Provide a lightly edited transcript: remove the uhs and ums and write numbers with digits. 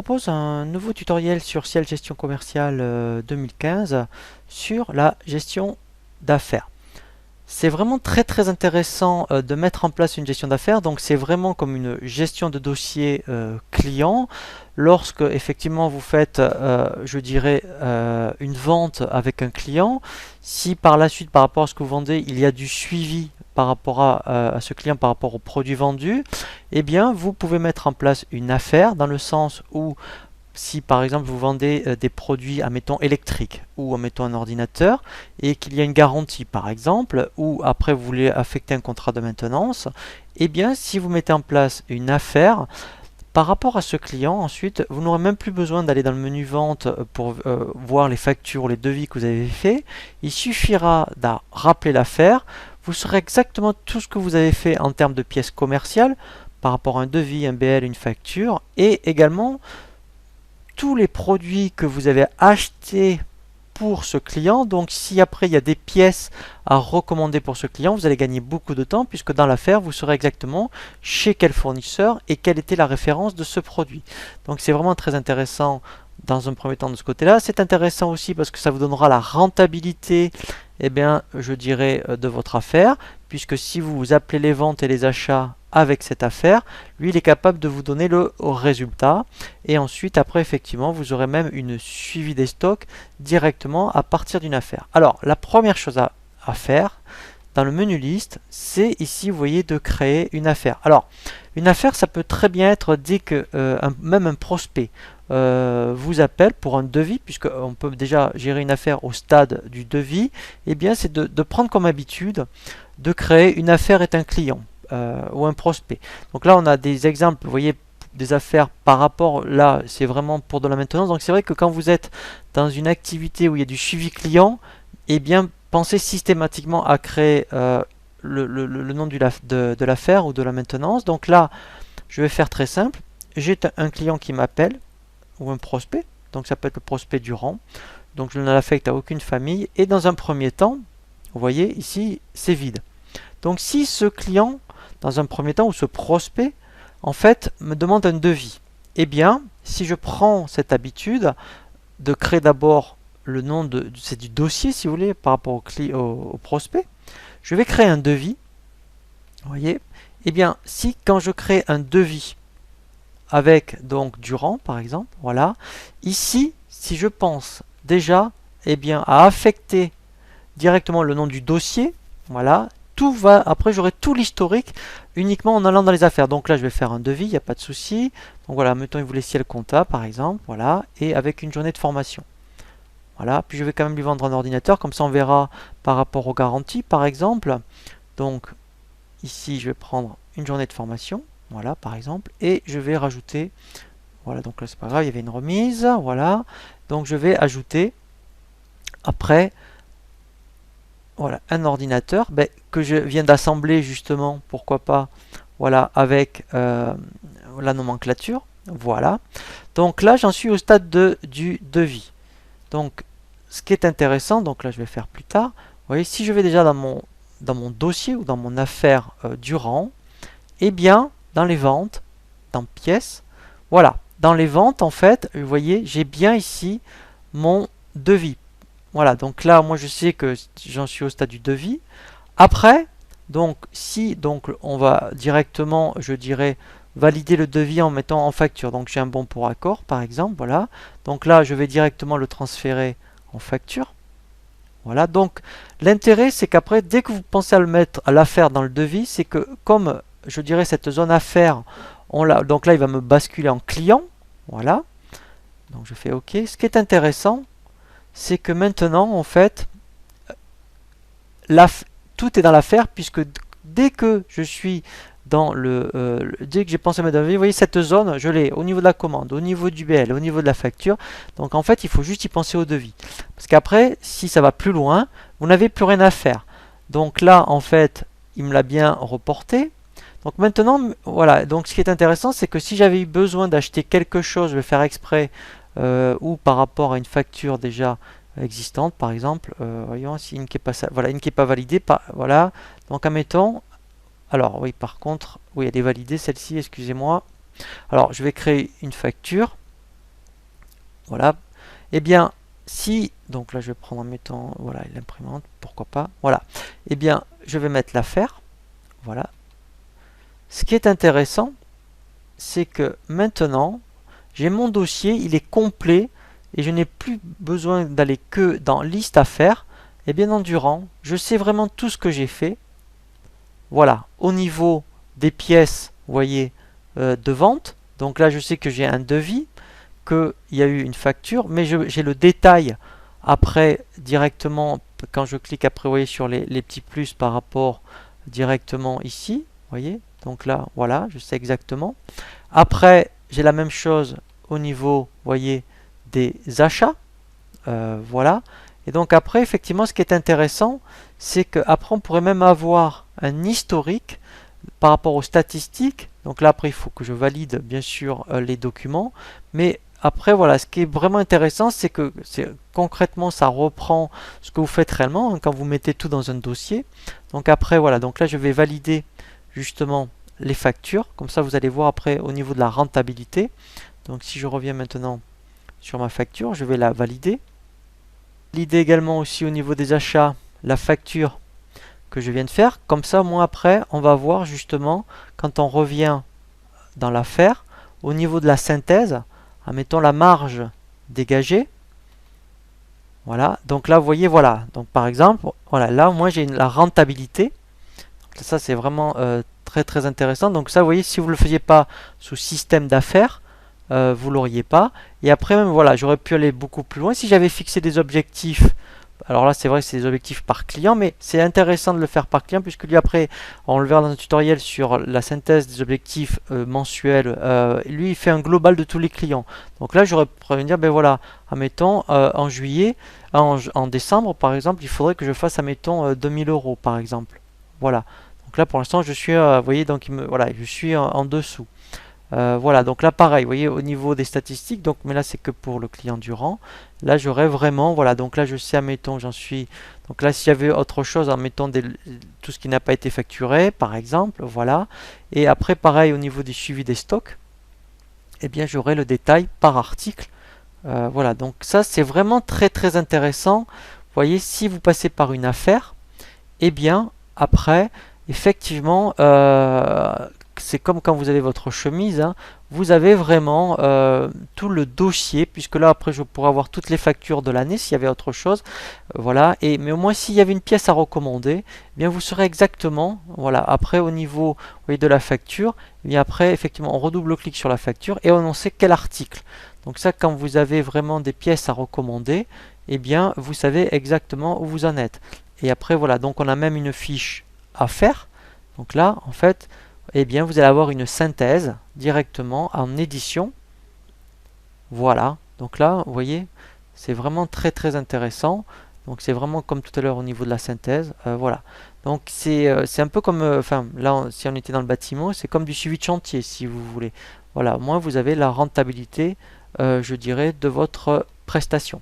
propose un nouveau tutoriel sur Ciel Gestion Commerciale 2015 sur la gestion d'affaires. C'est vraiment très intéressant de mettre en place une gestion d'affaires. Donc c'est vraiment comme une gestion de dossier client. Lorsque effectivement vous faites, je dirais, une vente avec un client, si par la suite par rapport à ce que vous vendez, il y a du suivi par rapport à ce client, par rapport au produit vendu, eh bien vous pouvez mettre en place une affaire dans le sens où si par exemple vous vendez des produits, admettons électriques ou admettons un ordinateur et qu'il y a une garantie par exemple, ou après vous voulez affecter un contrat de maintenance, et bien si vous mettez en place une affaire par rapport à ce client, ensuite vous n'aurez même plus besoin d'aller dans le menu vente pour voir les factures ou les devis que vous avez fait. Il suffira de rappeler l'affaire, vous saurez exactement tout ce que vous avez fait en termes de pièces commerciales par rapport à un devis, un BL, une facture, et également tous les produits que vous avez achetés pour ce client. Donc si après il y a des pièces à recommander pour ce client, vous allez gagner beaucoup de temps puisque dans l'affaire vous saurez exactement chez quel fournisseur et quelle était la référence de ce produit. Donc c'est vraiment très intéressant dans un premier temps de ce côté-là. C'est intéressant aussi parce que ça vous donnera la rentabilité, eh bien, je dirais, de votre affaire, puisque si vous appelez les ventes et les achats avec cette affaire, lui il est capable de vous donner le résultat, et ensuite après effectivement vous aurez même une suivi des stocks directement à partir d'une affaire. Alors la première chose à faire dans le menu liste, c'est ici vous voyez de créer une affaire. Alors une affaire ça peut très bien être dès que même un prospect vous appelle pour un devis, puisqu'on peut déjà gérer une affaire au stade du devis, et bien c'est de prendre comme habitude de créer une affaire est un client ou un prospect. Donc là on a des exemples, vous voyez, des affaires par rapport, là c'est vraiment pour de la maintenance. Donc c'est vrai que quand vous êtes dans une activité où il y a du suivi client, et bien pensez systématiquement à créer le nom de l'affaire ou de la maintenance. Donc là je vais faire très simple, j'ai un client qui m'appelle ou un prospect, donc ça peut être le prospect du rang, donc je ne l'affecte à aucune famille, et dans un premier temps vous voyez ici c'est vide. Donc si ce client dans un premier temps ou ce prospect en fait me demande un devis, eh bien si je prends cette habitude de créer d'abord le nom c'est du dossier si vous voulez par rapport au prospect, je vais créer un devis, vous voyez, eh bien si quand je crée un devis avec donc du rang par exemple, voilà, ici si je pense déjà eh bien à affecter directement le nom du dossier, voilà, tout va, après j'aurai tout l'historique uniquement en allant dans les affaires. Donc là je vais faire un devis, il n'y a pas de souci. Donc voilà, mettons il voulait ciel compta par exemple, voilà, et avec une journée de formation. Voilà, puis je vais quand même lui vendre un ordinateur, comme ça on verra par rapport aux garanties par exemple. Donc ici je vais prendre une journée de formation, voilà par exemple, et je vais rajouter, voilà, donc là c'est pas grave, il y avait une remise, voilà, donc je vais ajouter après, voilà, un ordinateur que je viens d'assembler justement, pourquoi pas, voilà, avec la nomenclature, voilà. Donc là j'en suis au stade du devis. Donc ce qui est intéressant, donc là je vais faire plus tard, vous voyez, si je vais déjà dans mon dossier ou dans mon affaire du rang, eh bien dans les ventes, dans pièces, voilà, dans les ventes en fait, vous voyez, j'ai bien ici mon devis. Voilà, donc là moi je sais que j'en suis au stade du devis. Après, donc si donc on va directement, je dirais, valider le devis en mettant en facture. Donc j'ai un bon pour accord par exemple, voilà. Donc là je vais directement le transférer en facture. Voilà, donc l'intérêt c'est qu'après, dès que vous pensez à le mettre à l'affaire dans le devis, c'est que comme je dirais cette zone affaire, donc là il va me basculer en client. Voilà, donc je fais OK. Ce qui est intéressant, c'est que maintenant en fait tout est dans l'affaire, puisque dès que je suis dans dès que j'ai pensé à mettre un devis, vous voyez cette zone, je l'ai au niveau de la commande, au niveau du BL, au niveau de la facture. Donc en fait il faut juste y penser au devis, parce qu'après si ça va plus loin, vous n'avez plus rien à faire. Donc là en fait il me l'a bien reporté. Donc maintenant voilà, donc ce qui est intéressant c'est que si j'avais eu besoin d'acheter quelque chose, je vais faire exprès, ou par rapport à une facture déjà existante par exemple, voyons si une qui est pas voilà, une qui est pas validée, voilà, donc admettons, alors oui par contre oui elle est validée celle-ci, excusez-moi. Alors je vais créer une facture, Voilà. Eh bien, si, donc là je vais prendre en mettant, voilà, l'imprimante, pourquoi pas, voilà. Eh bien, je vais mettre l'affaire, voilà. Ce qui est intéressant, c'est que maintenant, j'ai mon dossier, il est complet, et je n'ai plus besoin d'aller que dans liste à faire. Et bien dans Durand, je sais vraiment tout ce que j'ai fait. Voilà, au niveau des pièces, vous voyez, de vente, donc là je sais que j'ai un devis, qu'il y a eu une facture, mais j'ai le détail après directement, quand je clique après, vous voyez, sur les petits plus par rapport directement ici, vous voyez, donc là, voilà, je sais exactement. Après, j'ai la même chose au niveau, vous voyez, des achats, voilà. Et donc après, effectivement, ce qui est intéressant, c'est qu'après, on pourrait même avoir un historique par rapport aux statistiques. Donc là, après, il faut que je valide, bien sûr, les documents. Mais après, voilà, ce qui est vraiment intéressant, c'est que concrètement, ça reprend ce que vous faites réellement hein, quand vous mettez tout dans un dossier. Donc après, voilà, donc là, je vais valider justement les factures. Comme ça, vous allez voir après au niveau de la rentabilité. Donc si je reviens maintenant sur ma facture, je vais la valider. Valider également aussi au niveau des achats la facture que je viens de faire. Comme ça, moi après, on va voir justement quand on revient dans l'affaire, au niveau de la synthèse, admettons la marge dégagée. Voilà, donc là, vous voyez, voilà. Donc par exemple, voilà, là, moi j'ai la rentabilité. Donc, ça, c'est vraiment très très intéressant. Donc ça, vous voyez, si vous ne le faisiez pas sous système d'affaires, vous l'auriez pas. Et après même, voilà, j'aurais pu aller beaucoup plus loin si j'avais fixé des objectifs. Alors là, c'est vrai que c'est des objectifs par client, mais c'est intéressant de le faire par client, puisque lui, après, on le verra dans un tutoriel sur la synthèse des objectifs mensuels. Lui, il fait un global de tous les clients. Donc là, j'aurais pu dire, ben voilà, admettons, en juillet, en décembre, par exemple, il faudrait que je fasse, admettons, 2000 euros, par exemple. Voilà. Donc là, pour l'instant, je suis, vous voyez, donc voilà, je suis en dessous. Voilà, donc là pareil, vous voyez au niveau des statistiques, donc mais là c'est que pour le client Durand. Là j'aurais vraiment, voilà, donc là je sais, admettons, j'en suis. Donc là s'il y avait autre chose, admettons tout ce qui n'a pas été facturé, par exemple, voilà. Et après pareil au niveau du suivi des stocks, eh bien j'aurai le détail par article. Voilà, donc ça c'est vraiment très très intéressant. Vous voyez, si vous passez par une affaire, eh bien après, effectivement, c'est comme quand vous avez votre chemise, hein, vous avez vraiment tout le dossier, puisque là après je pourrais avoir toutes les factures de l'année s'il y avait autre chose, voilà. Mais au moins s'il y avait une pièce à recommander, eh bien vous saurez exactement, voilà. Après au niveau, vous voyez, de la facture, et bien après effectivement on redouble-clique sur la facture et on sait quel article. Donc ça, quand vous avez vraiment des pièces à recommander, eh bien vous savez exactement où vous en êtes. Et après voilà, donc on a même une fiche à faire. Donc là en fait, eh bien vous allez avoir une synthèse directement en édition. Voilà, donc là vous voyez, c'est vraiment très très intéressant. Donc c'est vraiment comme tout à l'heure au niveau de la synthèse. Voilà, donc c'est un peu comme, enfin là si on était dans le bâtiment, c'est comme du suivi de chantier si vous voulez. Voilà, au moins vous avez la rentabilité, je dirais, de votre prestation.